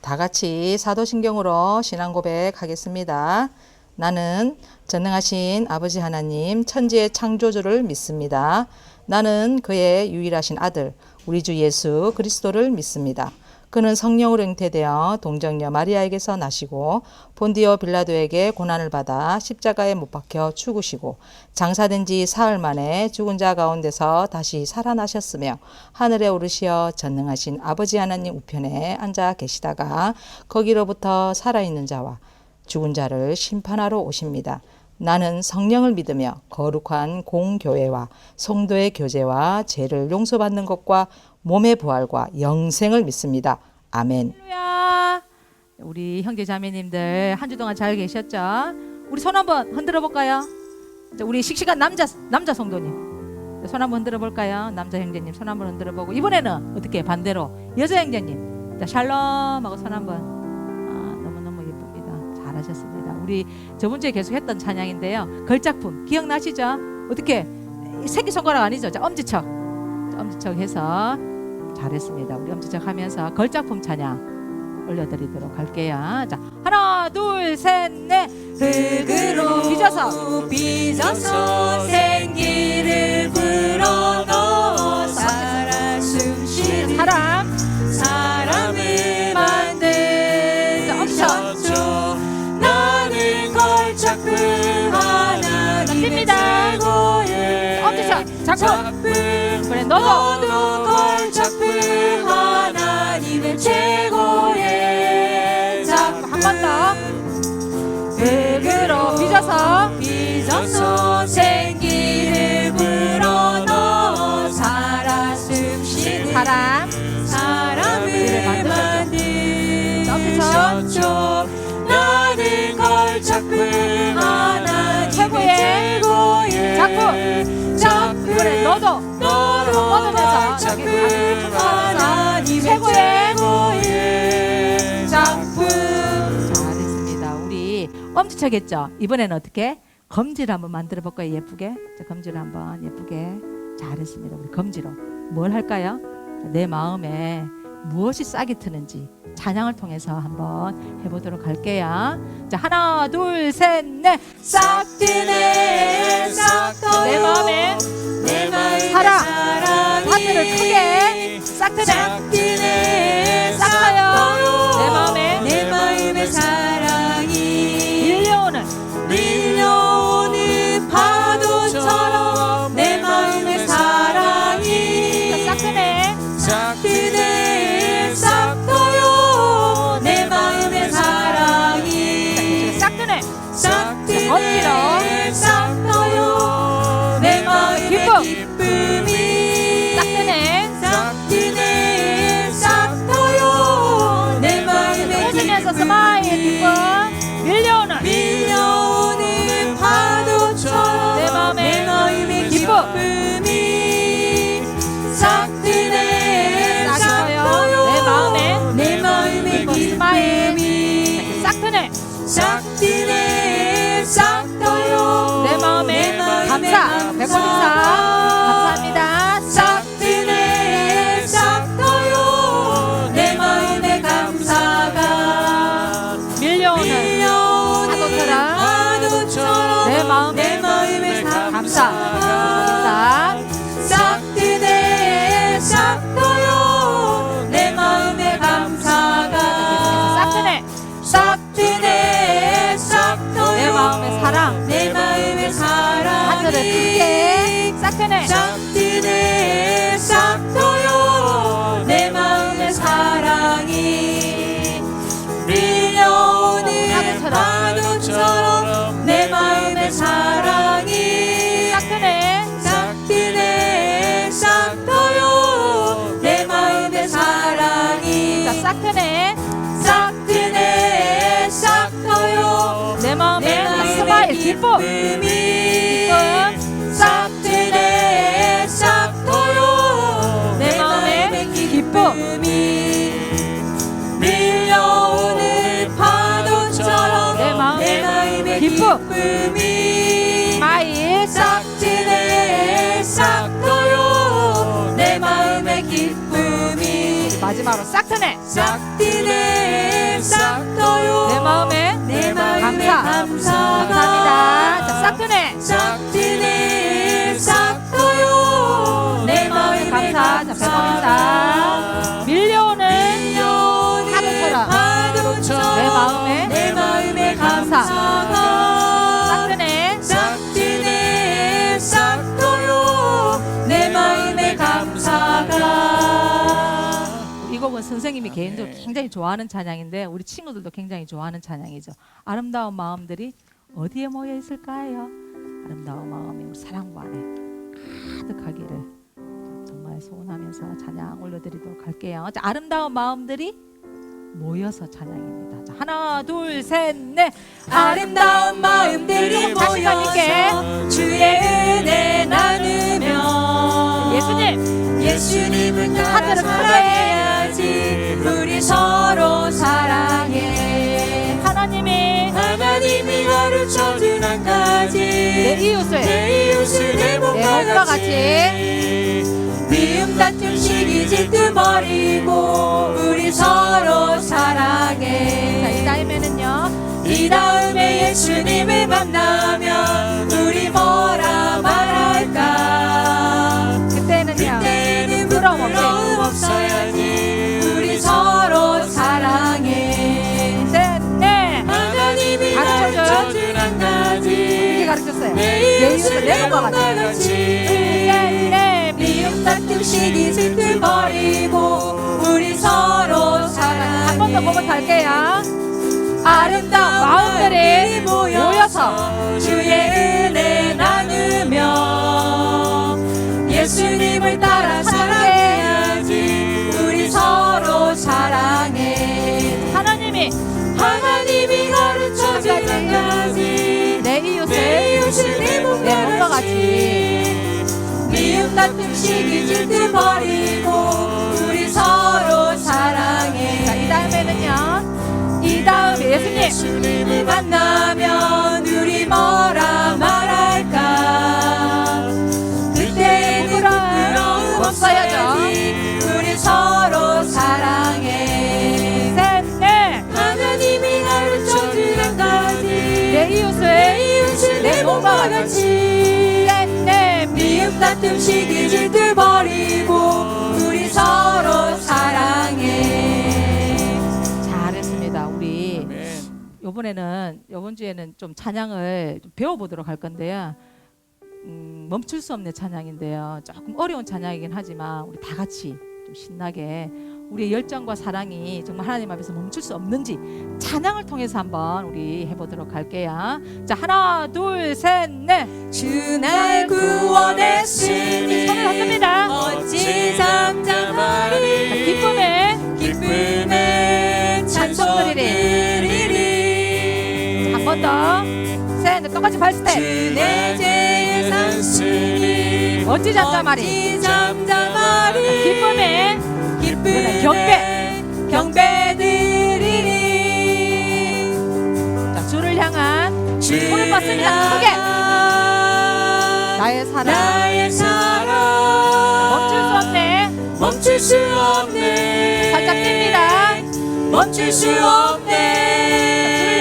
다 같이 사도신경으로 신앙 고백하겠습니다. 나는 전능하신 아버지 하나님 천지의 창조주를 믿습니다. 나는 그의 유일하신 아들 우리 주 예수 그리스도를 믿습니다. 그는 성령으로 잉태되어 동정녀 마리아에게서 나시고 본디오 빌라도에게 고난을 받아 십자가에 못 박혀 죽으시고 장사된 지 사흘 만에 죽은 자 가운데서 다시 살아나셨으며 하늘에 오르시어 전능하신 아버지 하나님 우편에 앉아 계시다가 거기로부터 살아있는 자와 죽은 자를 심판하러 오십니다. 나는 성령을 믿으며 거룩한 공교회와 성도의 교제와 죄를 용서받는 것과 몸의 부활과 영생을 믿습니다. 아멘. 할렐루야. 우리 형제 자매님들 한 주 동안 잘 계셨죠? 우리 손 한번 흔들어 볼까요? 우리 씩씩한 남자 성도님 손 한번 흔들어 볼까요? 남자 형제님 손 한번 흔들어 보고 이번에는 어떻게 반대로 여자 형제님 자 샬롬 하고 손 한번 너무너무 예쁩니다. 잘하셨습니다. 우리 저번 주에 계속 했던 찬양인데요. 걸작품 기억나시죠? 어떻게 새끼손가락 아니죠? 자 엄지척 해서 잘했습니다. 우리 엄지척 하면서 걸작품 찬양 올려드리도록 할게요. 자 하나 둘 셋 넷 흙으로 빚어서 생기를 불어넣어 살아 숨쉬는 사람을 만든 엄지척 나는 걸작품 하나님의 최고의 엄지척 작품 그래 너도 걸작품 하나님의 최고의 작품 한 번 더 흙으로 빚어서 생기를 불어넣어 살아 숨쉬는 사람을 만드셨죠. 나는 걸작품 하나님의 최고의 작품 그래 너도 걸작품 하나님의 최고의 작품 잘했습니다. 우리 엄지척했죠? 이번에는 어떻게? 검지를 한번 만들어 볼까요? 예쁘게 자, 검지를 한번 예쁘게 잘했습니다. 우리 검지로 뭘 할까요? 내 마음에 무엇이 싹이 트는지 찬양을 통해서 한번 해보도록 할게요. 자 하나 둘 셋 넷 싹 트네 싹 터요 내 마음에 사랑 하늘을 크게 싹 트네 싹 터요 내 마음에 사랑이 밀려오는 파도처럼 내 마음에 사랑이 싹 트네 싹 터요 내 마음에 사랑이 싹 트네 멋지러 싹 터요 내 마음에 기쁨이 싹 트네 싹 터요 내 마음에 웃으면서 스마일 기쁨 밀려오는 파도처럼 내 마음에 기쁨이 싹 트네 싹 터요 내 마음에 기쁨이 싹 트네 싹 터요 내 마음에 감사 백번 인사 감사합니다 싹 트네 싹 터요 내 마음에 감사가 밀려오는 파도처럼 내 마음에 감사 싹 트네 싹 터요 내 마음에 감사가 싹 트네 싹 터요 내 마음에 사랑 하늘을 크게 싹 트네 싹 터요 내 마음에 사랑이 밀려오는 파도처럼 내 마음에 사랑이 싹 트네 싹 터요 내 마음에 사랑이 싹 트네 싹 터요 내 마음에 스마일 기쁨 싹 트네 싹 터요 내 마음에 기쁨이 밀려오는 파도처럼 내 마음에 기쁨이 마일 싹 트네 싹 터요 내 마음에 기쁨이 마지막으로 싹 트네 싹터요 내 마음에 내 마음에 감사. 감사합니다. 자, 싹 드네. 싹트네 싹터요 내 마음에 감사. 자, 배꼽인사. 밀려오는 파도처럼 내 마음에 감사가 싹 드네. 싹트네 싹터요 내 마음에 감사가. 이 곡은 선생님이 개인적으로 굉장히 좋아하는 찬양인데 우리 친구들도 굉장히 좋아하는 찬양이죠. 아름다운 마음들이 어디에 모여 있을까요? 아름다운 마음이 우리 사랑부 안에 가득하기를 정말 소원하면서 찬양 올려드리도록 할게요. 자, 아름다운 마음들이 모여서 찬양입니다. 자, 하나 둘 셋 넷. 아름다운 마음들이 자신감 있게 모여서 주의 은혜 나누며 예수님을 따라 하늘을 크게 사랑해야지 우리 서로 사랑해. 하나님이 가르쳐준 한 가지 내 이웃을 내 몸과 같이 미움 다툼 시기 질투 버리고 우리 서로 자, 사랑해. 이 다음에는요. 이 다음에 예수님을 만나면 우리 뭐라 말할까. 그때는 부러움 없어야지 우리 서로 사랑해. 네. 하나님이 가르쳐준 가르쳐준 한 가지 이렇게 가르쳤어요. 내 이웃을 내 몸과 같이. 네. 미움 다툼 시기 질투 버리고 우리 서로 사랑해. 한 번 더 보고 탈게요. 아름다운 마음들이 모여서 주의 은혜 나누며 예수님을 따라 사랑해야지 우리 서로 사랑해. 하나님이 가르쳐준 한 가지 내 이웃을 내 몸과 같이. 미움 다툼 시기 질투 버리고 우리 서로 사랑해. 자, 이 다음에는요. 이 다음에 예수님을 만나면 우리 뭐라 말할까. 그때는 부끄러움 없어야지 우리 서로 사랑해. 셋, 넷. 하나님이 가르쳐준 한 가지 내 이웃을 내 몸과 같이 셋, 넷. 미움 다툼 시기 질투 버리고 우리 서로 사랑해. 잘했습니다. 우리 이번 주에는 좀 찬양을 좀 배워보도록 할 건데요. 멈출 수 없는 찬양인데요. 조금 어려운 찬양이긴 하지만 우리 다 같이 좀 신나게 우리의 열정과 사랑이 정말 하나님 앞에서 멈출 수 없는지 찬양을 통해서 한번 우리 해보도록 할게요. 자, 하나 둘 셋 넷. 주 날 구원했으니 손을 흔듭니다. 어찌 잠잠하리. 기쁨에 찬송 드리리. 한 번 더. 셋, 넷. 똑같이 발 스텝. 주내 죄에 샀으니 어찌 잠잠하리. 어찌 잠잠하리. 기쁨에 경배 드리리. 자, 주를 향한 주를 손을 뻗습니다. 크게. 나의 사랑. 멈출 수 없네. 살짝 뜁니다. 멈출 수 없네.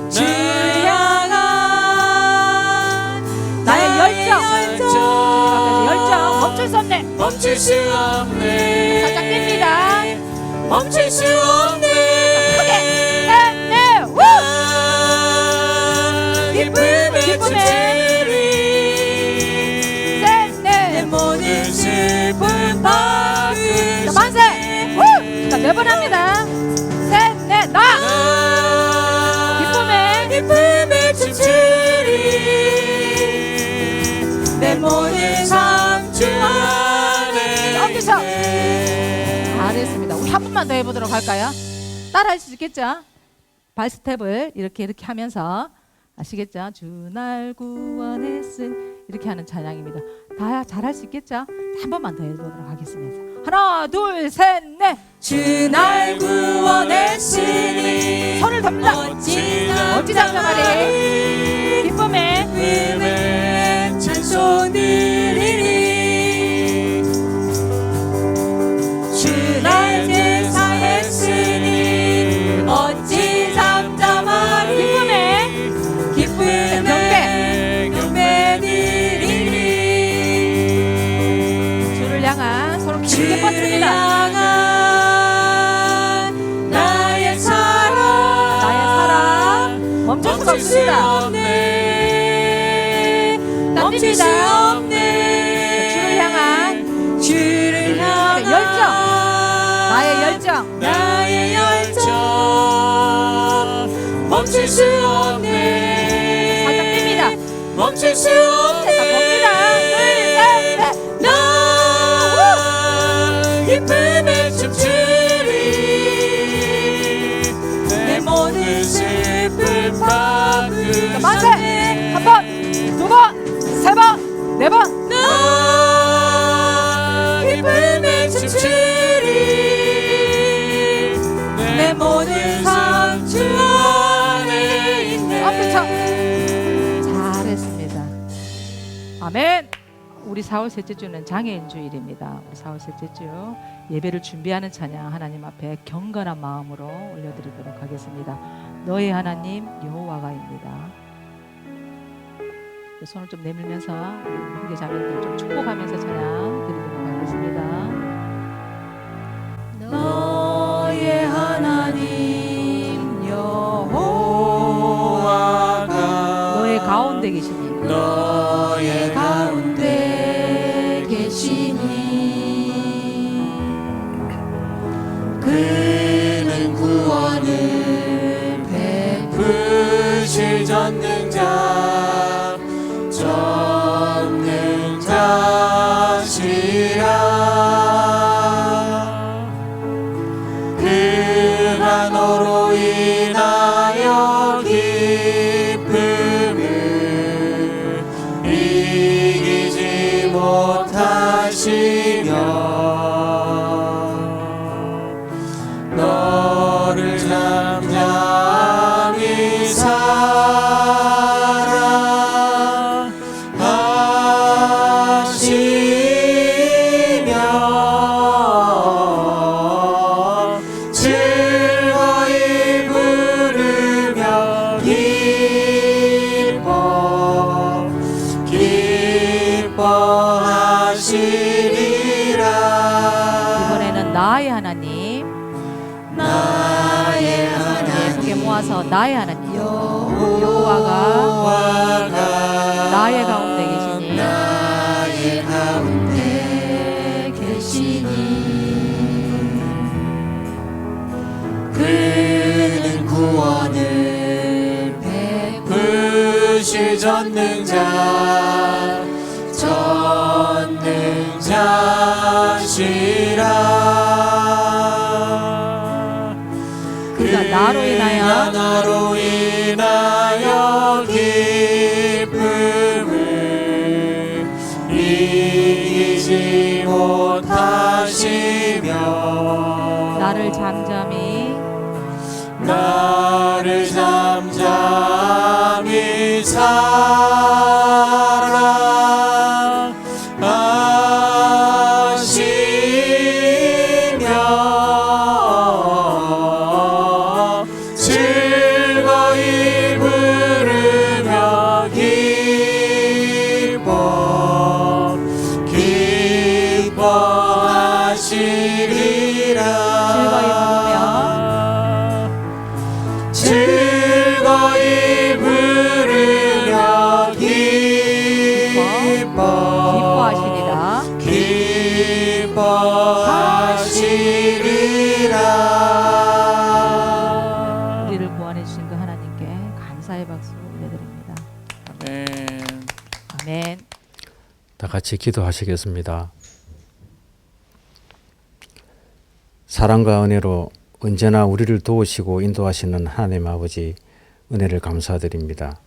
주를 향한 나의 열정. 멈출 수 없네. 멈출 수 없네. 살짝 뜁니다. 멈출 수 없네. 크게. 네, 네. 우! 기쁨에 춤추리. 네, 네. 내 모든 슬픔 바꾸시. 자, 만세. 우! 자, 네 번 합니다. 셋, 넷, 나. 기쁨에 춤추리. 내 모든 상주 안에. 여기서 잘했습니다. 우리 한 번만 더 해보도록 할까요? 따라할 수 있겠죠? 발 스텝을 이렇게 하면서 아시겠죠? 주 날 구원했으니 이렇게 하는 찬양입니다. 다 잘할 수 있겠죠? 한 번만 더 해보도록 하겠습니다. 하나, 둘, 셋, 넷. 주 날 구원했으니 손을 듭니다. 어찌 잠잠하리. 기쁨에 찬송 드리리. 주 날 제사했으니 길게 뻗습니다. 향한 나의 사랑 멈출 수가 없습니다. 멈출 수 없네. 주를 향한 열정. 나의 열정 멈출 수 없네. 살짝 뺍니다. 멈출 수 없네. 자, 봅니다. 둘, 셋, 넷. 나 기쁨에 춤추리 내 모든 슬픔 자, 바꾸셨네. 만세. 한 번, 두 번, 세 번, 네 번. 나 기쁨에 춤추리 내 모든 상처 안에 있네. 앞에 쳐. 잘했습니다. 아멘. 우리 4월 셋째 주는 장애인 주일입니다. 우리 4월 셋째 주 예배를 준비하는 찬양 하나님 앞에 경건한 마음으로 올려드리도록 하겠습니다. 너의 하나님 여호와가입니다. 손을 좀 내밀면서 우리 형제 자매들 좀 축복하면서 찬양 드리도록 하겠습니다. 너의 하나님 여호와가 너의 가운데 계시니 너의 가운데 계시니 그는 구원을 베푸실 전능자시라. 그가 너로 인하여 기쁨을 이기지 못하시며 너를 잠잠히 사랑하시며 즐거이 부르며 기뻐하시리라. 이번에는 나의 하나님 크게 모아서 나의 하나님 여호와가 나의 가운데 계시니 나의 가운데 계시니 그는 구원을 베푸실 전능자시라. 그가 나로 인하여 기쁨을 이기지 못하시며 나를 잠잠히 사랑하시며 즐거이 부르며 기뻐하시리라. 즐거이 부르며 기뻐하시리라. 기뻐하시리라. 우리를 구원해 주신 그 하나님께 감사의 박수 올려드립니다. 아멘. 아멘. 다 같이 기도하시겠습니다. 사랑과 은혜로 언제나 우리를 도우시고 인도하시는 하나님 아버지 은혜를 감사드립니다.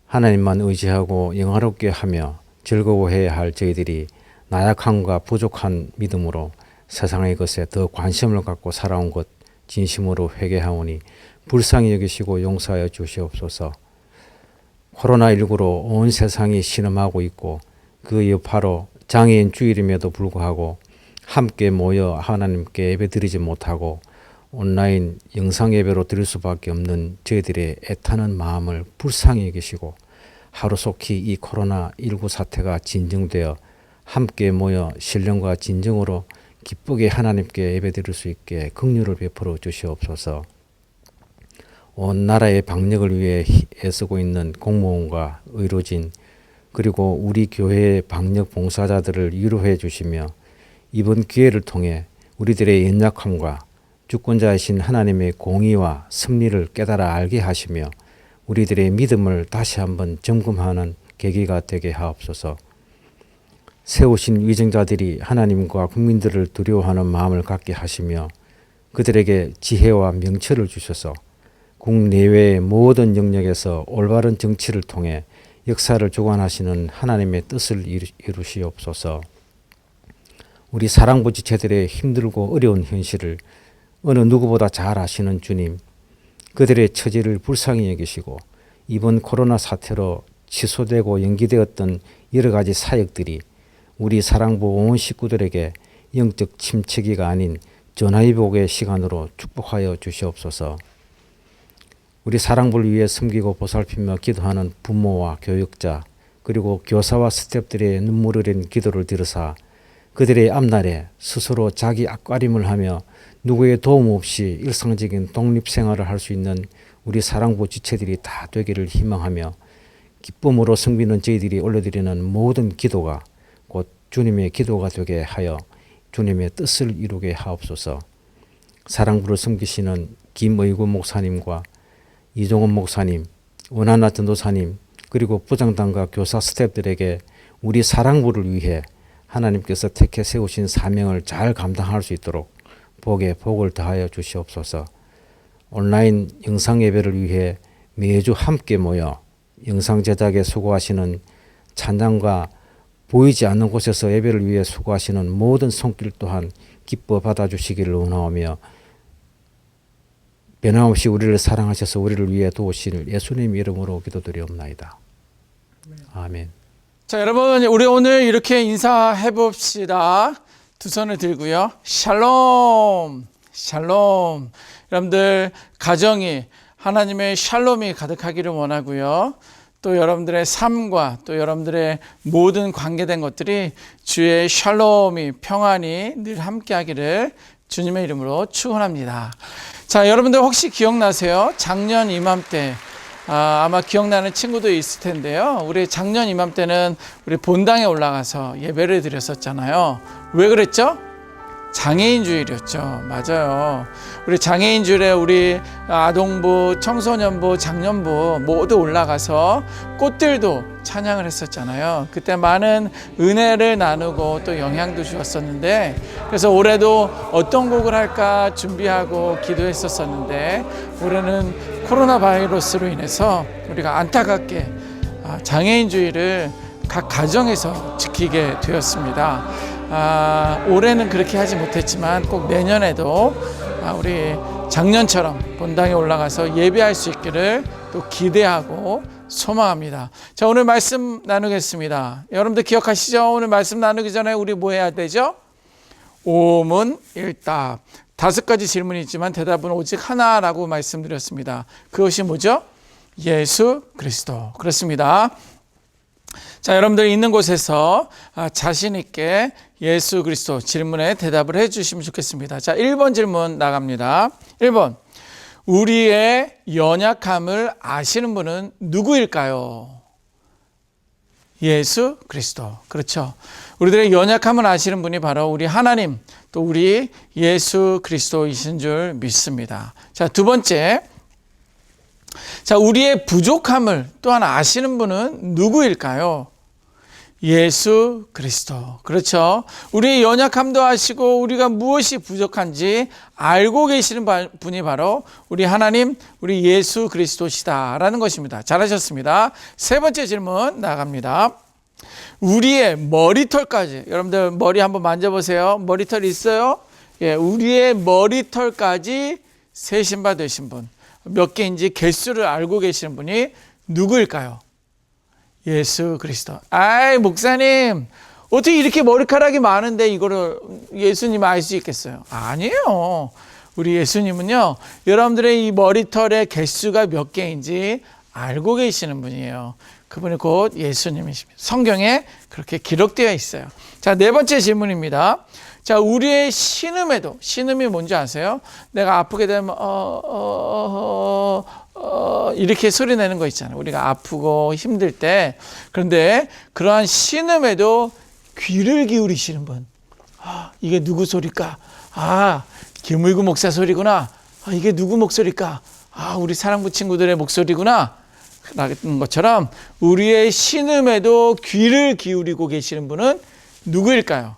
하나님만 의지하고 영화롭게 하며 즐거워해야 할 저희들이 나약함과 부족한 믿음으로 세상의 것에 더 관심을 갖고 살아온 것 진심으로 회개하오니 불쌍히 여기시고 용서하여 주시옵소서. 코로나19로 온 세상이 신음하고 있고 그 여파로 장애인 주일임에도 불구하고 함께 모여 하나님께 예배드리지 못하고 온라인 영상 예배로 드릴 수밖에 없는 저희들의 애타는 마음을 불쌍히 여기시고 하루속히 이 코로나19 사태가 진정되어 함께 모여 신령과 진정으로 기쁘게 하나님께 예배드릴 수 있게 긍휼을 베풀어 주시옵소서. 온 나라의 방역을 위해 애쓰고 있는 공무원과 의료진 그리고 우리 교회의 방역 봉사자들을 위로해 주시며 이번 기회를 통해 우리들의 연약함과 주권자이신 하나님의 공의와 섭리를 깨달아 알게 하시며 우리들의 믿음을 다시 한번 점검하는 계기가 되게 하옵소서. 세우신 위정자들이 하나님과 국민들을 두려워하는 마음을 갖게 하시며 그들에게 지혜와 명철을 주셔서 국내외의 모든 영역에서 올바른 정치를 통해 역사를 주관하시는 하나님의 뜻을 이루시옵소서. 우리 사랑부 지체들의 힘들고 어려운 현실을 어느 누구보다 잘 아시는 주님, 그들의 처지를 불쌍히 여기시고 이번 코로나 사태로 취소되고 연기되었던 여러 가지 사역들이 우리 사랑부 온 식구들에게 영적 침체기가 아닌 전화위복의 시간으로 축복하여 주시옵소서. 우리 사랑부를 위해 섬기고 보살피며 기도하는 부모와 교육자 그리고 교사와 스태프들의 눈물 어린 기도를 들으사 그들의 앞날에 스스로 자기 앞가림을 하며 누구의 도움 없이 일상적인 독립생활을 할 수 있는 우리 사랑부 지체들이 다 되기를 희망하며 기쁨으로 섬기는 저희들이 올려드리는 모든 기도가 곧 주님의 기도가 되게 하여 주님의 뜻을 이루게 하옵소서. 사랑부를 섬기시는 김의구 목사님과 이종원 목사님, 원하나 전도사님 그리고 부장단과 교사 스태프들에게 우리 사랑부를 위해 하나님께서 택해 세우신 사명을 잘 감당할 수 있도록 복에 복을 더하여 주시옵소서. 온라인 영상 예배를 위해 매주 함께 모여 영상 제작에 수고하시는 찬양과 보이지 않는 곳에서 예배를 위해 수고하시는 모든 손길 또한 기뻐 받아주시기를 원하오며 변함없이 우리를 사랑하셔서 우리를 위해 도우실 예수님 이름으로 기도드리옵나이다. 아멘. 자, 여러분, 우리 오늘 이렇게 인사해 봅시다. 두 손을 들고요. 샬롬, 샬롬. 여러분들 가정이 하나님의 샬롬이 가득하기를 원하고요. 또 여러분들의 삶과 또 여러분들의 모든 관계된 것들이 주의 샬롬이 평안이 늘 함께하기를 주님의 이름으로 축원합니다. 자, 여러분들 혹시 기억나세요? 작년 이맘때 아마 기억나는 친구도 있을 텐데요. 우리 작년 이맘때는 우리 본당에 올라가서 예배를 드렸었잖아요. 왜 그랬죠? 장애인 주일이었죠. 맞아요. 우리 장애인 주일에 우리 아동부, 청소년부, 장년부 모두 올라가서 꽃들도 찬양을 했었잖아요. 그때 많은 은혜를 나누고 또 영향도 주었었는데 그래서 올해도 어떤 곡을 할까 준비하고 기도했었었는데 올해는 코로나 바이러스로 인해서 우리가 안타깝게 장애인 주일을 각 가정에서 지키게 되었습니다. 올해는 그렇게 하지 못했지만 꼭 내년에도 우리 작년처럼 본당에 올라가서 예배할 수 있기를 또 기대하고 소망합니다. 자, 오늘 말씀 나누겠습니다. 여러분들 기억하시죠? 오늘 말씀 나누기 전에 우리 뭐 해야 되죠? 오문일답. 5가지 질문이 있지만 대답은 오직 하나라고 말씀드렸습니다. 그것이 뭐죠? 예수 그리스도. 그렇습니다. 자, 여러분들 있는 곳에서 자신 있게 예수 그리스도 질문에 대답을 해 주시면 좋겠습니다. 자, 1번 질문 나갑니다. 1번. 우리의 연약함을 아시는 분은 누구일까요? 예수 그리스도. 그렇죠. 우리들의 연약함을 아시는 분이 바로 우리 하나님, 또 우리 예수 그리스도이신 줄 믿습니다. 자, 2번째. 자, 우리의 부족함을 또한 아시는 분은 누구일까요? 예수 그리스도. 그렇죠. 우리의 연약함도 아시고 우리가 무엇이 부족한지 알고 계시는 분이 바로 우리 하나님, 우리 예수 그리스도시다라는 것입니다. 잘하셨습니다. 3번째 질문 나갑니다. 우리의 머리털까지, 여러분들 머리 한번 만져보세요. 머리털 있어요? 예, 우리의 머리털까지 세신 바 되신 분, 몇 개인지 개수를 알고 계시는 분이 누구일까요? 예수 그리스도. 아이, 목사님, 어떻게 이렇게 머리카락이 많은데 이거를 예수님 알 수 있겠어요? 아니에요. 우리 예수님은요, 여러분들의 이 머리털의 개수가 몇 개인지 알고 계시는 분이에요. 그분이 곧 예수님이십니다. 성경에 그렇게 기록되어 있어요. 자, 네 번째 질문입니다. 자, 우리의 신음이 뭔지 아세요? 내가 아프게 되면 이렇게 소리 내는 거 있잖아요. 우리가 아프고 힘들 때. 그런데 그러한 신음에도 귀를 기울이시는 분. 이게 누구 소리일까? 김의구 목사 소리구나. 이게 누구 목소리일까? 우리 사랑부 친구들의 목소리구나. 라는 것처럼 우리의 신음에도 귀를 기울이고 계시는 분은 누구일까요?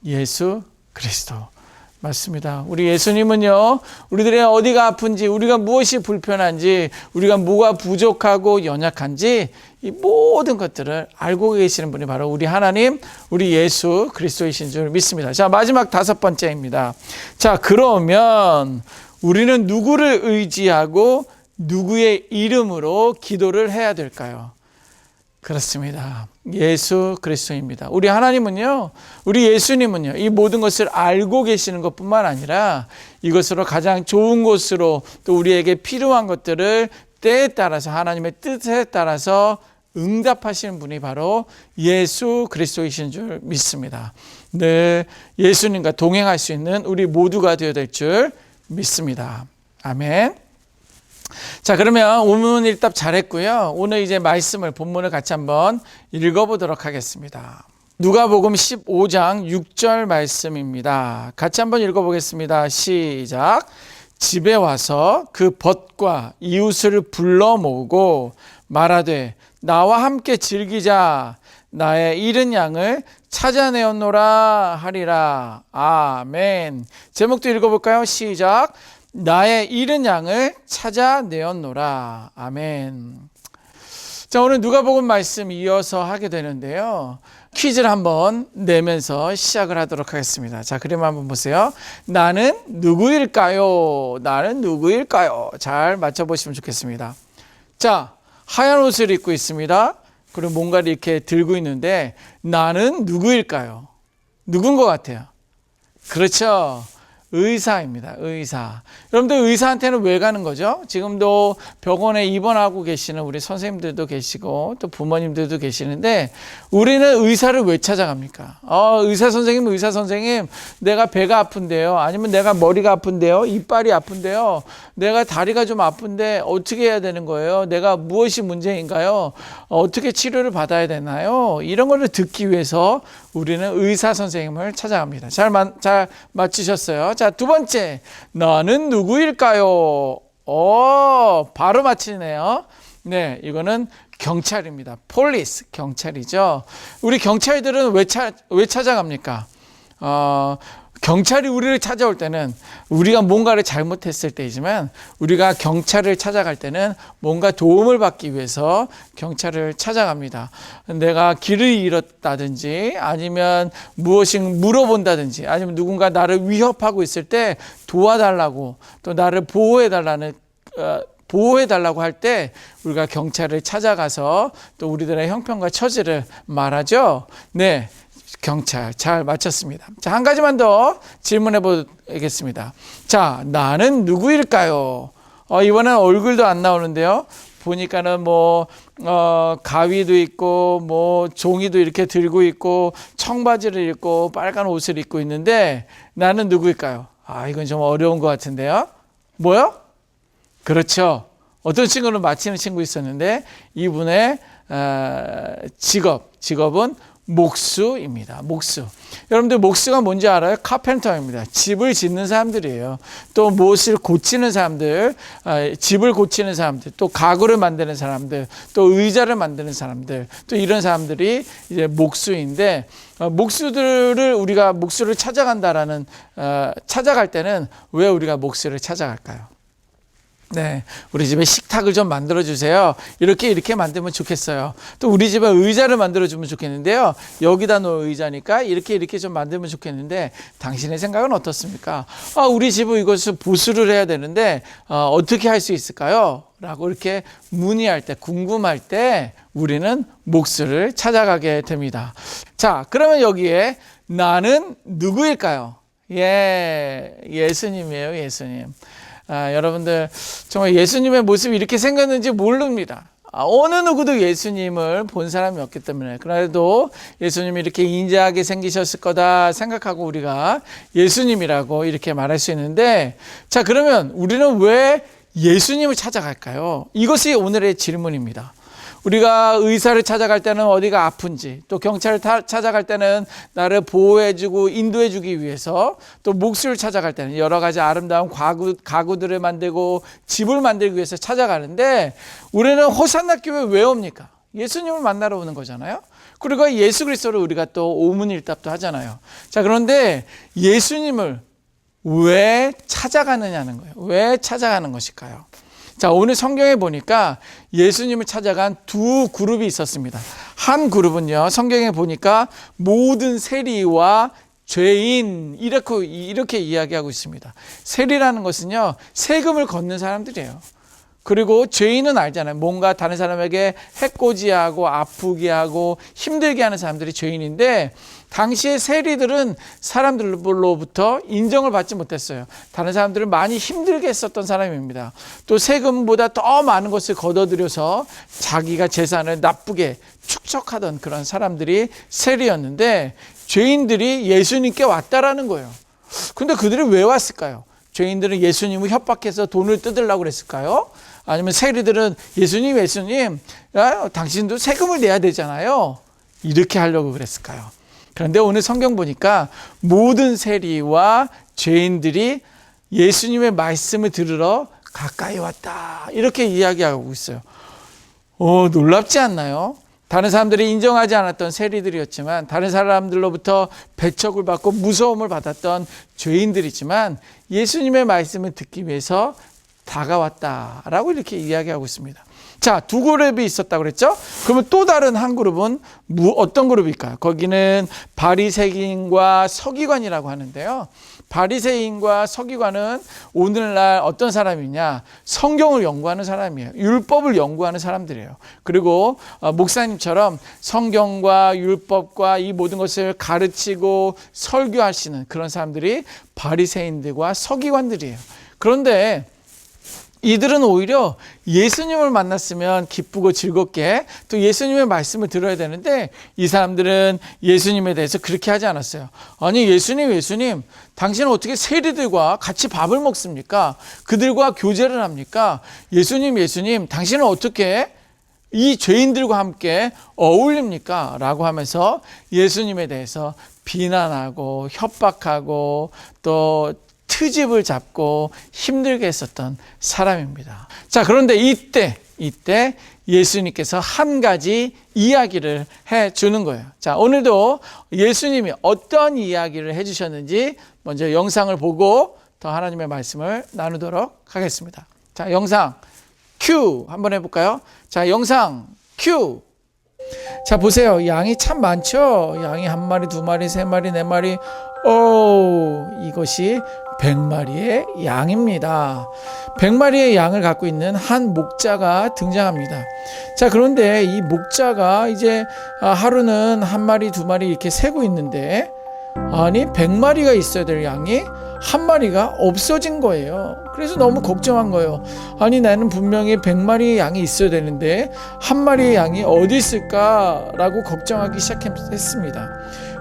예수 그리스도. 맞습니다. 우리 예수님은요, 우리들의 어디가 아픈지, 우리가 무엇이 불편한지, 우리가 뭐가 부족하고 연약한지, 이 모든 것들을 알고 계시는 분이 바로 우리 하나님, 우리 예수 그리스도이신 줄 믿습니다. 자, 마지막 5번째입니다. 자, 그러면 우리는 누구를 의지하고 누구의 이름으로 기도를 해야 될까요? 그렇습니다. 예수 그리스도입니다. 우리 하나님은요, 우리 예수님은요, 이 모든 것을 알고 계시는 것뿐만 아니라 이것으로 가장 좋은 곳으로 또 우리에게 필요한 것들을 때에 따라서 하나님의 뜻에 따라서 응답하시는 분이 바로 예수 그리스도이신 줄 믿습니다. 늘 예수님과 동행할 수 있는 우리 모두가 되어야 될 줄 믿습니다. 아멘. 자, 그러면 오문 일답 잘했고요. 오늘 이제 본문을 같이 한번 읽어보도록 하겠습니다. 누가복음 15장 6절 말씀입니다. 같이 한번 읽어보겠습니다. 시작. 집에 와서 그 벗과 이웃을 불러 모으고 말하되 나와 함께 즐기자. 나의 잃은 양을 찾아내었노라 하리라. 아멘. 제목도 읽어볼까요? 시작. 나의 잃은 양을 찾아내었노라. 아멘. 자, 오늘 누가복음 말씀 이어서 하게 되는데요. 퀴즈를 한번 내면서 시작을 하도록 하겠습니다. 자, 그림 한번 보세요. 나는 누구일까요? 나는 누구일까요? 잘 맞춰보시면 좋겠습니다. 자, 하얀 옷을 입고 있습니다. 그리고 뭔가를 이렇게 들고 있는데 나는 누구일까요? 누군 것 같아요? 그렇죠. 의사입니다. 의사. 여러분들 의사한테는 왜 가는 거죠? 지금도 병원에 입원하고 계시는 우리 선생님들도 계시고 또 부모님들도 계시는데 우리는 의사를 왜 찾아갑니까? 의사 선생님, 내가 배가 아픈데요. 아니면 내가 머리가 아픈데요. 이빨이 아픈데요. 내가 다리가 좀 아픈데 어떻게 해야 되는 거예요? 내가 무엇이 문제인가요? 어떻게 치료를 받아야 되나요? 이런 거를 듣기 위해서 우리는 의사 선생님을 찾아갑니다. 잘 맞추셨어요. 자, 두 번째, 너는 누구일까요? 바로 맞히네요. 네, 이거는 경찰입니다. 폴리스, 경찰이죠. 우리 경찰들은 왜 찾아갑니까? 경찰이 우리를 찾아올 때는 우리가 뭔가를 잘못했을 때이지만 우리가 경찰을 찾아갈 때는 뭔가 도움을 받기 위해서 경찰을 찾아갑니다. 내가 길을 잃었다든지 아니면 무엇이 물어본다든지 아니면 누군가 나를 위협하고 있을 때 도와달라고 또 나를 보호해달라고 할 때 우리가 경찰을 찾아가서 또 우리들의 형편과 처지를 말하죠. 네. 경찰 잘 맞췄습니다. 자, 한 가지만 더 질문해 보겠습니다. 자, 나는 누구일까요? 이번엔 얼굴도 안 나오는데요. 보니까는 가위도 있고 종이도 이렇게 들고 있고 청바지를 입고 빨간 옷을 입고 있는데 나는 누구일까요? 이건 좀 어려운 것 같은데요. 뭐요? 그렇죠. 어떤 친구는 맞히는 친구 있었는데 이분의 직업은 목수입니다. 목수. 여러분들 목수가 뭔지 알아요? 카펜터입니다. 집을 짓는 사람들이에요. 또 무엇을 고치는 사람들, 집을 고치는 사람들, 또 가구를 만드는 사람들, 또 의자를 만드는 사람들, 또 이런 사람들이 이제 목수인데 우리가 목수를 찾아갈 때는 왜 우리가 목수를 찾아갈까요? 네, 우리 집에 식탁을 좀 만들어 주세요. 이렇게 만들면 좋겠어요. 또 우리 집에 의자를 만들어 주면 좋겠는데요. 여기다 놓을 의자니까 이렇게 좀 만들면 좋겠는데 당신의 생각은 어떻습니까? 우리 집은 이것을 보수를 해야 되는데 어떻게 할 수 있을까요? 라고 이렇게 문의할 때, 궁금할 때 우리는 목수를 찾아가게 됩니다. 자, 그러면 여기에 나는 누구일까요? 예수님이에요. 예수님. 여러분들 정말 예수님의 모습이 이렇게 생겼는지 모릅니다. 어느 누구도 예수님을 본 사람이 없기 때문에 그래도 예수님이 이렇게 인자하게 생기셨을 거다 생각하고 우리가 예수님이라고 이렇게 말할 수 있는데, 자, 그러면 우리는 왜 예수님을 찾아갈까요? 이것이 오늘의 질문입니다. 우리가 의사를 찾아갈 때는 어디가 아픈지, 또 경찰을 찾아갈 때는 나를 보호해주고 인도해주기 위해서, 또 목수를 찾아갈 때는 여러 가지 아름다운 가구들을 만들고 집을 만들기 위해서 찾아가는데, 우리는 호산나 교회 왜 옵니까? 예수님을 만나러 오는 거잖아요. 그리고 예수 그리스도를 우리가 또 오문일답도 하잖아요. 자, 그런데 예수님을 왜 찾아가느냐는 거예요. 왜 찾아가는 것일까요? 자, 오늘 성경에 보니까 예수님을 찾아간 두 그룹이 있었습니다. 한 그룹은요, 성경에 보니까 모든 세리와 죄인, 이렇게 이야기하고 있습니다. 세리라는 것은요, 세금을 걷는 사람들이에요. 그리고 죄인은 알잖아요. 뭔가 다른 사람에게 해코지하고 아프게 하고 힘들게 하는 사람들이 죄인인데, 당시의 세리들은 사람들로부터 인정을 받지 못했어요. 다른 사람들을 많이 힘들게 했었던 사람입니다. 또 세금보다 더 많은 것을 걷어들여서 자기가 재산을 나쁘게 축적하던 그런 사람들이 세리였는데, 죄인들이 예수님께 왔다라는 거예요. 근데 그들이 왜 왔을까요? 죄인들은 예수님을 협박해서 돈을 뜯으려고 그랬을까요? 아니면 세리들은 예수님, 당신도 세금을 내야 되잖아요, 이렇게 하려고 그랬을까요? 그런데 오늘 성경 보니까 모든 세리와 죄인들이 예수님의 말씀을 들으러 가까이 왔다, 이렇게 이야기하고 있어요. 놀랍지 않나요? 다른 사람들이 인정하지 않았던 세리들이었지만, 다른 사람들로부터 배척을 받고 무서움을 받았던 죄인들이지만, 예수님의 말씀을 듣기 위해서 다가왔다라고 이렇게 이야기하고 있습니다. 자, 두 그룹이 있었다고 그랬죠? 그러면 또 다른 한 그룹은 어떤 그룹일까요? 거기는 바리새인과 서기관이라고 하는데요. 바리새인과 서기관은 오늘날 어떤 사람이냐? 성경을 연구하는 사람이에요. 율법을 연구하는 사람들이에요. 그리고 목사님처럼 성경과 율법과 이 모든 것을 가르치고 설교하시는 그런 사람들이 바리새인들과 서기관들이에요. 그런데 이들은 오히려 예수님을 만났으면 기쁘고 즐겁게 또 예수님의 말씀을 들어야 되는데, 이 사람들은 예수님에 대해서 그렇게 하지 않았어요. 아니, 예수님, 당신은 어떻게 세리들과 같이 밥을 먹습니까? 그들과 교제를 합니까? 예수님, 당신은 어떻게 이 죄인들과 함께 어울립니까? 라고 하면서 예수님에 대해서 비난하고 협박하고 또 트집을 잡고 힘들게 했었던 사람입니다. 자, 그런데 이때 예수님께서 한 가지 이야기를 해주는 거예요. 자, 오늘도 예수님이 어떤 이야기를 해주셨는지 먼저 영상을 보고 더 하나님의 말씀을 나누도록 하겠습니다. 자, 영상 큐 한번 해볼까요? 자, 영상 큐. 자, 보세요. 양이 참 많죠? 양이 1마리, 2마리, 3마리, 4마리. 이것이 100마리의 양입니다. 100마리의 양을 갖고 있는 한 목자가 등장합니다. 자, 그런데 이 목자가 이제 하루는 1마리, 2마리 이렇게 세고 있는데, 아니 100마리가 있어야 될 양이 1마리가 없어진 거예요. 그래서 너무 걱정한 거예요. 아니, 나는 분명히 100마리의 양이 있어야 되는데 1마리의 양이 어디 있을까라고 걱정하기 시작했습니다.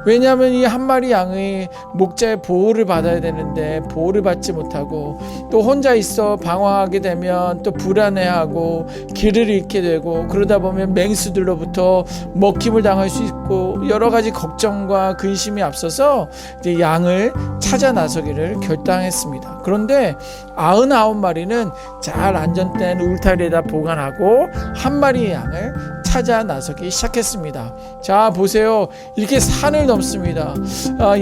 왜냐하면 이 1마리 양의 목자의 보호를 받아야 되는데 보호를 받지 못하고, 또 혼자 있어 방황하게 되면 또 불안해하고 길을 잃게 되고, 그러다 보면 맹수들로부터 먹힘을 당할 수 있고, 여러 가지 걱정과 근심이 앞서서 이제 양을 찾아 나서기를 결단했습니다. 그런데 99마리는 잘 안전된 울타리에다 보관하고 1마리의 양을 찾아 나서기 시작했습니다. 자, 보세요. 이렇게 산을 넘습니다.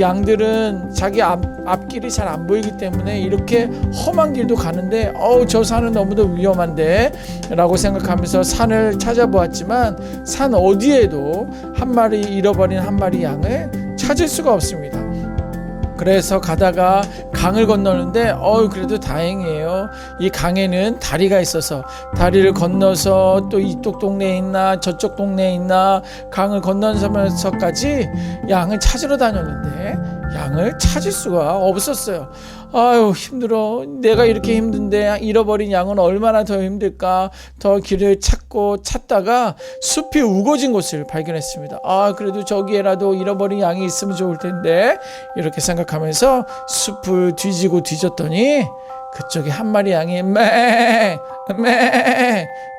양들은 자기 앞길이 잘 안 보이기 때문에 이렇게 험한 길도 가는데, 저 산은 너무도 위험한데 라고 생각하면서 산을 찾아보았지만 산 어디에도 잃어버린 1마리 양을 찾을 수가 없습니다. 그래서 가다가 강을 건너는데 그래도 다행이에요. 이 강에는 다리가 있어서 다리를 건너서 또 이쪽 동네에 있나 저쪽 동네에 있나 강을 건너면서까지 양을 찾으러 다녔는데 양을 찾을 수가 없었어요. 아유, 힘들어. 내가 이렇게 힘든데 잃어버린 양은 얼마나 더 힘들까. 더 길을 찾다가 숲이 우거진 곳을 발견했습니다. 아, 그래도 저기에라도 잃어버린 양이 있으면 좋을 텐데, 이렇게 생각하면서 숲을 뒤지고 뒤졌더니 그쪽에 한 마리 양이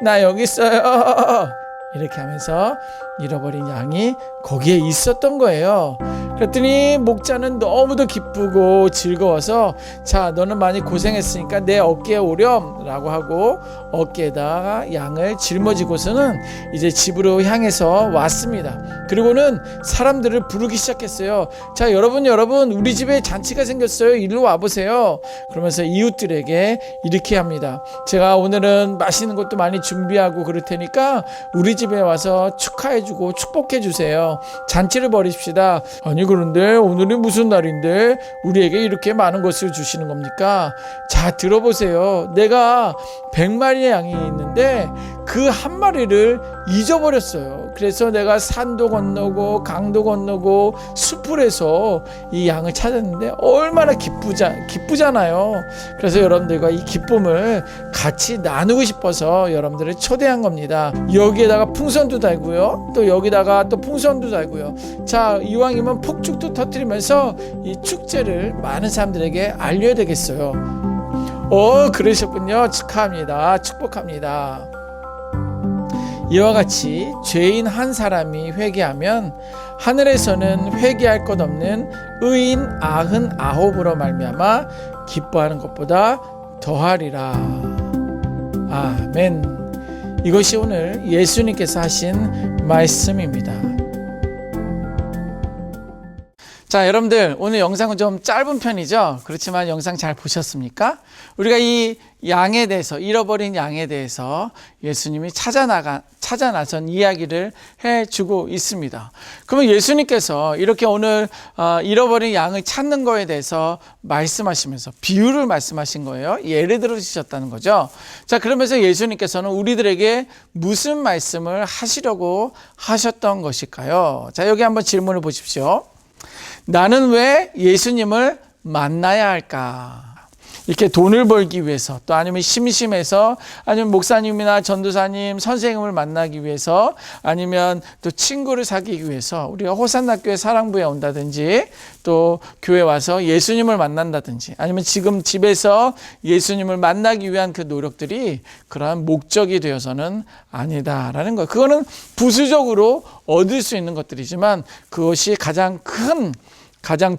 나 여기 있어요, 이렇게 하면서 잃어버린 양이 거기에 있었던 거예요. 그랬더니 목자는 너무도 기쁘고 즐거워서, 자, 너는 많이 고생했으니까 내 어깨에 오렴 라고 하고 어깨에다가 양을 짊어지고서는 이제 집으로 향해서 왔습니다. 그리고는 사람들을 부르기 시작했어요. 자, 여러분 우리 집에 잔치가 생겼어요. 일로 와보세요. 그러면서 이웃들에게 이렇게 합니다. 제가 오늘은 맛있는 것도 많이 준비하고 그럴 테니까 우리 집에 와서 축하해주고 축복해주세요. 잔치를 벌입시다. 아니, 그런데 오늘이 무슨 날인데 우리에게 이렇게 많은 것을 주시는 겁니까? 자, 들어보세요. 내가 100마리의 양이 있는데 그 한 마리를 잊어버렸어요. 그래서 내가 산도 건너고 강도 건너고 숲을 해서 이 양을 찾았는데 얼마나 기쁘잖아요. 그래서 여러분들과 이 기쁨을 같이 나누고 싶어서 여러분들을 초대한 겁니다. 여기에다가 풍선도 달고요, 또 여기다가 또 풍선도 달고요. 자, 이왕이면 폭죽도 터뜨리면서 이 축제를 많은 사람들에게 알려야 되겠어요. 그러셨군요. 축하합니다. 축복합니다. 이와 같이 죄인 한 사람이 회개하면 하늘에서는 회개할 것 없는 의인 99으로 말미암아 기뻐하는 것보다 더하리라. 아멘. 이것이 오늘 예수님께서 하신 말씀입니다. 자, 여러분들 오늘 영상은 좀 짧은 편이죠. 그렇지만 영상 잘 보셨습니까? 우리가 이 양에 대해서, 잃어버린 양에 대해서 예수님이 찾아 나선 이야기를 해주고 있습니다. 그러면 예수님께서 이렇게 오늘 잃어버린 양을 찾는 거에 대해서 말씀하시면서 비유를 말씀하신 거예요. 예를 들어 주셨다는 거죠. 자, 그러면서 예수님께서는 우리들에게 무슨 말씀을 하시려고 하셨던 것일까요? 자, 여기 한번 질문을 보십시오. 나는 왜 예수님을 만나야 할까? 이렇게 돈을 벌기 위해서, 또 아니면 심심해서, 아니면 목사님이나 전도사님, 선생님을 만나기 위해서, 아니면 또 친구를 사귀기 위해서 우리가 호산나교회 사랑부에 온다든지, 또 교회 와서 예수님을 만난다든지, 아니면 지금 집에서 예수님을 만나기 위한 그 노력들이 그러한 목적이 되어서는 아니다라는 거예요. 그거는 부수적으로 얻을 수 있는 것들이지만 그것이 가장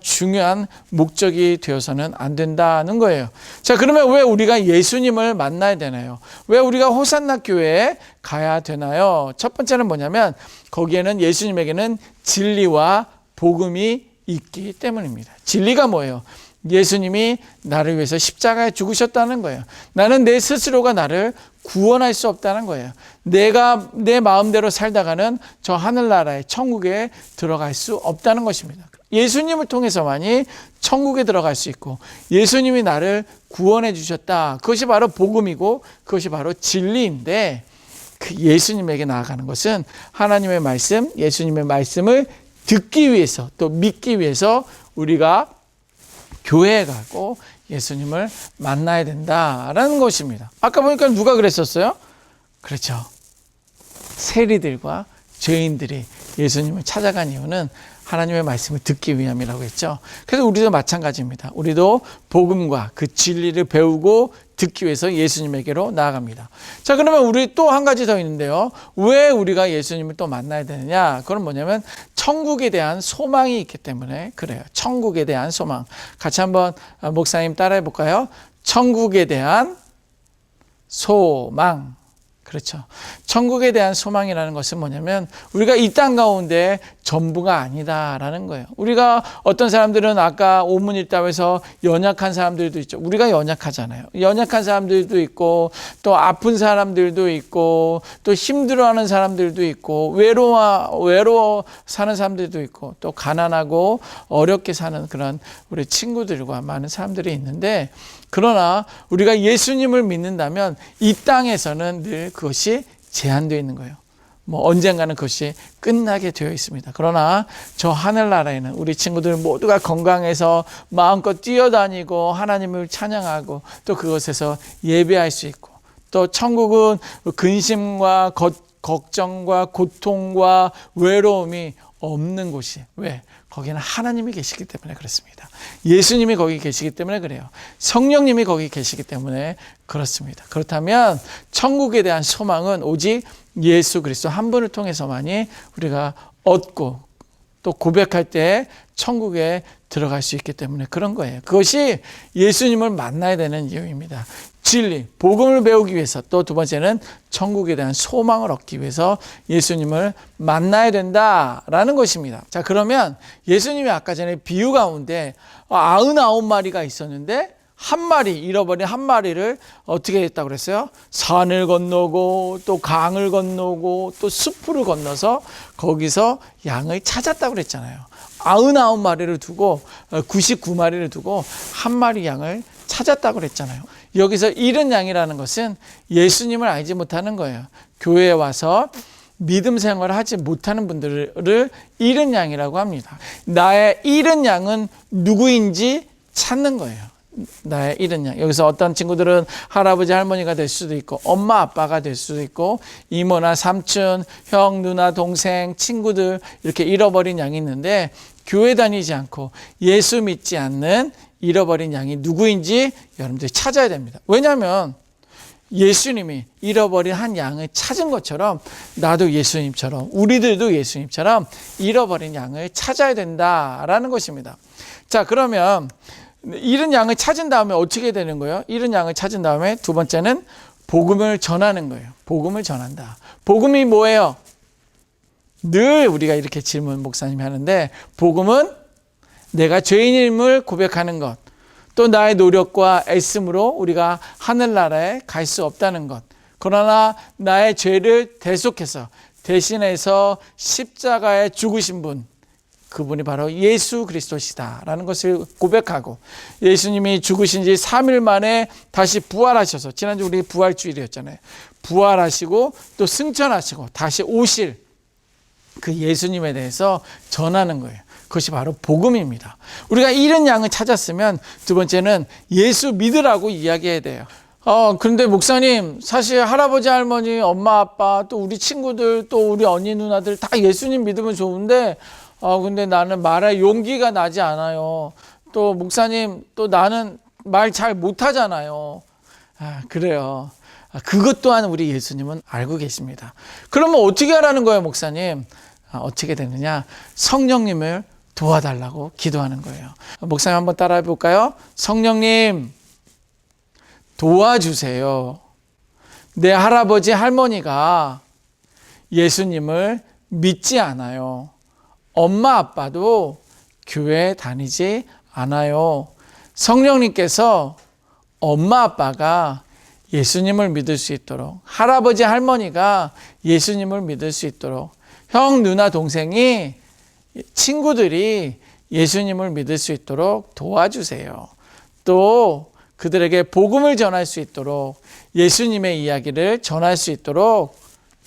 중요한 목적이 되어서는 안 된다는 거예요. 자, 그러면 왜 우리가 예수님을 만나야 되나요? 왜 우리가 호산나 교회에 가야 되나요? 첫 번째는 뭐냐면 거기에는 예수님에게는 진리와 복음이 있기 때문입니다. 진리가 뭐예요? 예수님이 나를 위해서 십자가에 죽으셨다는 거예요. 나는 내 스스로가 나를 구원할 수 없다는 거예요. 내가 내 마음대로 살다가는 저 하늘나라의 천국에 들어갈 수 없다는 것입니다. 예수님을 통해서만이 천국에 들어갈 수 있고 예수님이 나를 구원해 주셨다. 그것이 바로 복음이고 그것이 바로 진리인데, 그 예수님에게 나아가는 것은 하나님의 말씀, 예수님의 말씀을 듣기 위해서, 또 믿기 위해서 우리가 교회에 가고 예수님을 만나야 된다라는 것입니다. 아까 보니까 누가 그랬었어요? 그렇죠. 세리들과 죄인들이 예수님을 찾아간 이유는 하나님의 말씀을 듣기 위함이라고 했죠. 그래서 우리도 마찬가지입니다. 우리도 복음과 그 진리를 배우고 듣기 위해서 예수님에게로 나아갑니다. 자, 그러면 우리 또 한 가지 더 있는데요. 왜 우리가 예수님을 또 만나야 되느냐? 그건 뭐냐면 천국에 대한 소망이 있기 때문에 그래요. 천국에 대한 소망. 같이 한번 목사님 따라해 볼까요? 천국에 대한 소망. 그렇죠. 천국에 대한 소망이라는 것은 뭐냐면 우리가 이 땅 가운데 전부가 아니다라는 거예요. 우리가 어떤 사람들은 아까 오문 일답에서 연약한 사람들도 있죠. 우리가 연약하잖아요. 연약한 사람들도 있고 또 아픈 사람들도 있고 또 힘들어하는 사람들도 있고 외로워 사는 사람들도 있고 또 가난하고 어렵게 사는 그런 우리 친구들과 많은 사람들이 있는데, 그러나 우리가 예수님을 믿는다면 이 땅에서는 늘 그것이 제한되어 있는 거예요. 언젠가는 그것이 끝나게 되어 있습니다. 그러나 저 하늘나라에는 우리 친구들 모두가 건강해서 마음껏 뛰어다니고 하나님을 찬양하고 또 그것에서 예배할 수 있고, 또 천국은 근심과 걱정과 고통과 외로움이 없는 곳이, 왜? 거기는 하나님이 계시기 때문에 그렇습니다. 예수님이 거기 계시기 때문에 그래요. 성령님이 거기 계시기 때문에 그렇습니다. 그렇다면 천국에 대한 소망은 오직 예수 그리스도 한 분을 통해서만이 우리가 얻고 또 고백할 때 천국에 들어갈 수 있기 때문에 그런 거예요. 그것이 예수님을 만나야 되는 이유입니다. 진리, 복음을 배우기 위해서, 또 두 번째는 천국에 대한 소망을 얻기 위해서 예수님을 만나야 된다라는 것입니다. 자, 그러면 예수님이 아까 전에 비유 가운데 99마리가 있었는데 한 마리, 잃어버린 한 마리를 어떻게 했다고 그랬어요? 산을 건너고 또 강을 건너고 또 숲을 건너서 거기서 양을 찾았다고 그랬잖아요. 99마리를 두고 99마리를 두고 한 마리 양을 찾았다고 그랬잖아요. 여기서 잃은 양이라는 것은 예수님을 알지 못하는 거예요. 교회에 와서 믿음 생활을 하지 못하는 분들을 잃은 양이라고 합니다. 나의 잃은 양은 누구인지 찾는 거예요. 나의 잃은 양. 여기서 어떤 친구들은 할아버지 할머니가 될 수도 있고 엄마 아빠가 될 수도 있고 이모나 삼촌, 형, 누나, 동생, 친구들, 이렇게 잃어버린 양이 있는데, 교회 다니지 않고 예수 믿지 않는 잃어버린 양이 누구인지 여러분들이 찾아야 됩니다. 왜냐하면 예수님이 잃어버린 한 양을 찾은 것처럼 나도 예수님처럼, 우리들도 예수님처럼 잃어버린 양을 찾아야 된다라는 것입니다. 자, 그러면 잃은 양을 찾은 다음에 어떻게 되는 거예요? 잃은 양을 찾은 다음에 두 번째는 복음을 전하는 거예요. 복음을 전한다. 복음이 뭐예요? 늘 우리가 이렇게 질문 목사님이 하는데, 복음은 내가 죄인임을 고백하는 것, 또 나의 노력과 애씀으로 우리가 하늘나라에 갈 수 없다는 것, 그러나 나의 죄를 대속해서 대신해서 십자가에 죽으신 분, 그분이 바로 예수 그리스도시다라는 것을 고백하고, 예수님이 죽으신 지 3일 만에 다시 부활하셔서, 지난주 우리 부활주일이었잖아요. 부활하시고 또 승천하시고 다시 오실 그 예수님에 대해서 전하는 거예요. 그것이 바로 복음입니다. 우리가 잃은 양을 찾았으면 두 번째는 예수 믿으라고 이야기해야 돼요. 그런데 목사님, 사실 할아버지 할머니, 엄마 아빠, 또 우리 친구들, 또 우리 언니 누나들 다 예수님 믿으면 좋은데 근데 나는 말할 용기가 나지 않아요. 또 목사님, 또 나는 말 잘 못하잖아요. 그래요. 그것 또한 우리 예수님은 알고 계십니다. 그러면 어떻게 하라는 거예요, 목사님? 어떻게 되느냐? 성령님을 도와달라고 기도하는 거예요. 목사님 한번 따라해 볼까요? 성령님, 도와주세요. 내 할아버지 할머니가 예수님을 믿지 않아요. 엄마 아빠도 교회 다니지 않아요. 성령님께서 엄마 아빠가 예수님을 믿을 수 있도록, 할아버지 할머니가 예수님을 믿을 수 있도록, 형, 누나, 동생이, 친구들이 예수님을 믿을 수 있도록 도와주세요. 또 그들에게 복음을 전할 수 있도록, 예수님의 이야기를 전할 수 있도록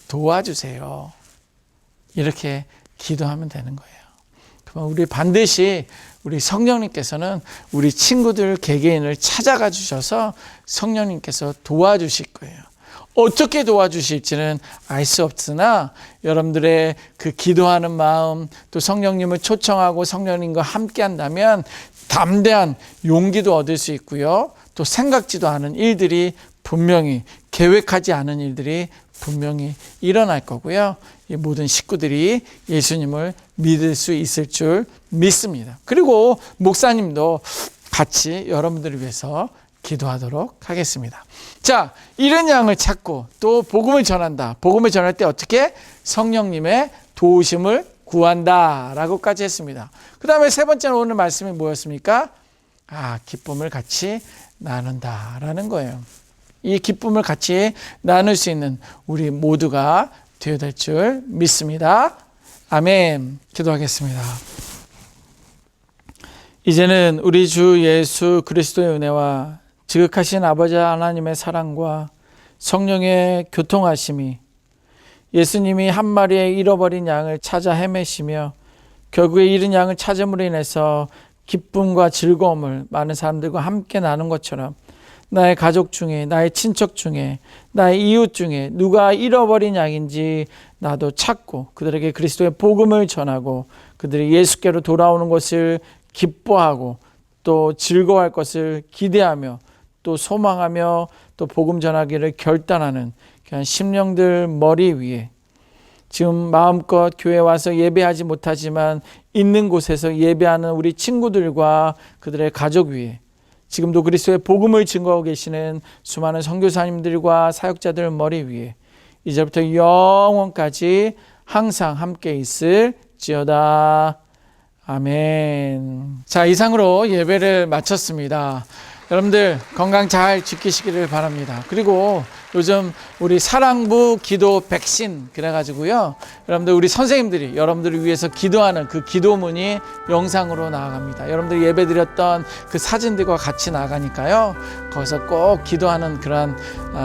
도와주세요. 이렇게 기도하면 되는 거예요. 그럼 우리 반드시 우리 성령님께서는 우리 친구들 개개인을 찾아가 주셔서 성령님께서 도와주실 거예요. 어떻게 도와주실지는 알 수 없으나 여러분들의 그 기도하는 마음, 또 성령님을 초청하고 성령님과 함께 한다면 담대한 용기도 얻을 수 있고요. 또 생각지도 않은 일들이 분명히, 계획하지 않은 일들이 분명히 일어날 거고요. 이 모든 식구들이 예수님을 믿을 수 있을 줄 믿습니다. 그리고 목사님도 같이 여러분들을 위해서 기도하도록 하겠습니다. 자, 잃은 양을 찾고 또 복음을 전한다. 복음을 전할 때 어떻게? 성령님의 도우심을 구한다 라고까지 했습니다. 그 다음에 세 번째는 오늘 말씀이 뭐였습니까? 기쁨을 같이 나눈다 라는 거예요. 이 기쁨을 같이 나눌 수 있는 우리 모두가 되어야 될 줄 믿습니다. 아멘. 기도하겠습니다. 이제는 우리 주 예수 그리스도의 은혜와 지극하신 아버지 하나님의 사랑과 성령의 교통하심이 예수님이 한 마리의 잃어버린 양을 찾아 헤매시며 결국에 잃은 양을 찾음으로 인해서 기쁨과 즐거움을 많은 사람들과 함께 나눈 것처럼 나의 가족 중에, 나의 친척 중에, 나의 이웃 중에 누가 잃어버린 양인지 나도 찾고 그들에게 그리스도의 복음을 전하고 그들이 예수께로 돌아오는 것을 기뻐하고 또 즐거워할 것을 기대하며 또 소망하며 또 복음 전하기를 결단하는 그런 심령들 머리 위에 지금 마음껏 교회에 와서 예배하지 못하지만 있는 곳에서 예배하는 우리 친구들과 그들의 가족 위에 지금도 그리스도의 복음을 증거하고 계시는 수많은 선교사님들과 사역자들 머리 위에 이제부터 영원까지 항상 함께 있을지어다. 아멘. 자, 이상으로 예배를 마쳤습니다. 여러분들 건강 잘 지키시기를 바랍니다. 그리고 요즘 우리 사랑부 기도 백신 그래가지고요, 여러분들 우리 선생님들이 여러분들을 위해서 기도하는 그 기도문이 영상으로 나아갑니다. 여러분들 예배 드렸던 그 사진들과 같이 나가니까요, 거기서 꼭 기도하는 그런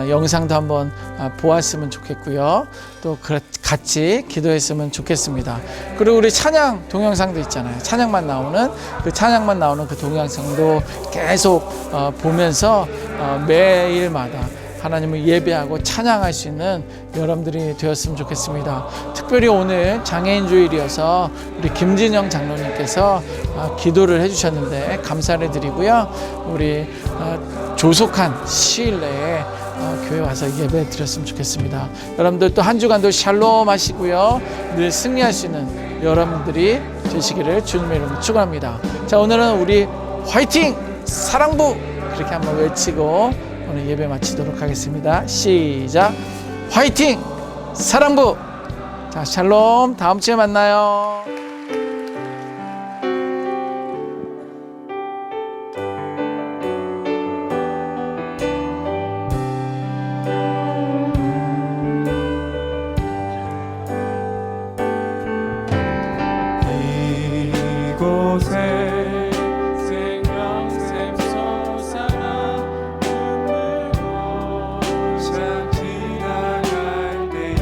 영상도 한번 보았으면 좋겠고요, 또 같이 기도했으면 좋겠습니다. 그리고 우리 찬양 동영상도 있잖아요. 찬양만 나오는 그 동영상도 계속 보면서 매일마다 하나님을 예배하고 찬양할 수 있는 여러분들이 되었으면 좋겠습니다. 특별히 오늘 장애인 주일이어서 우리 김진영 장로님께서 기도를 해주셨는데 감사를 드리고요. 우리 조속한 시일 내에 교회 와서 예배 드렸으면 좋겠습니다. 여러분들 또 한 주간도 샬롬 하시고요, 늘 승리할 수 있는 여러분들이 되시기를 주님의 이름으로 축원합니다. 자, 오늘은 우리 화이팅! 사랑부! 그렇게 한번 외치고 오늘 예배 마치도록 하겠습니다. 시작! 화이팅! 사랑부! 자, 샬롬. 다음 주에 만나요. 이곳에 생명샘 솟아나 눈물로 참 지나갈 때에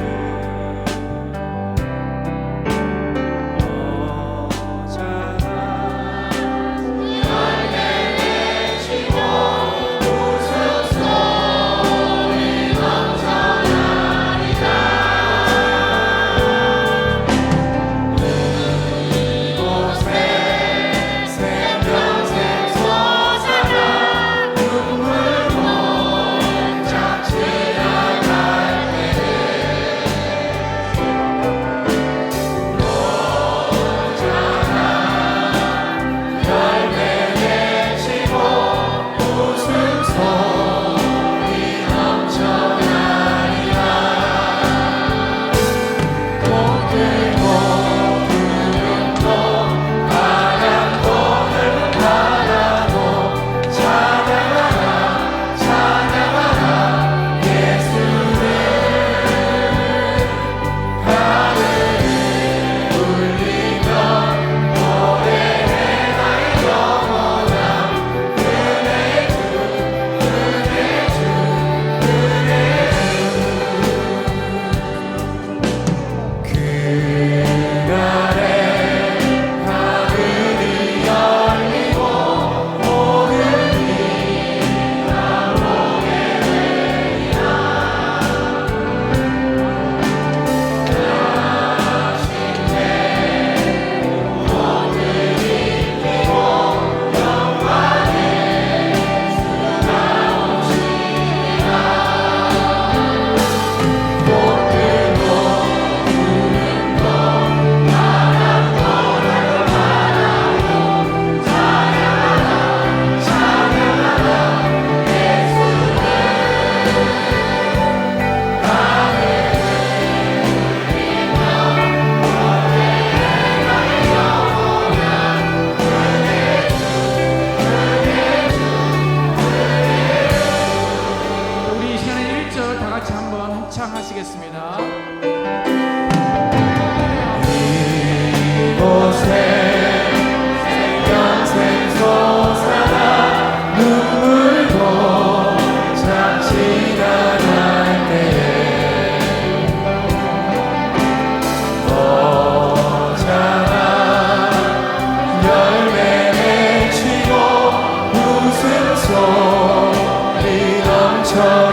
저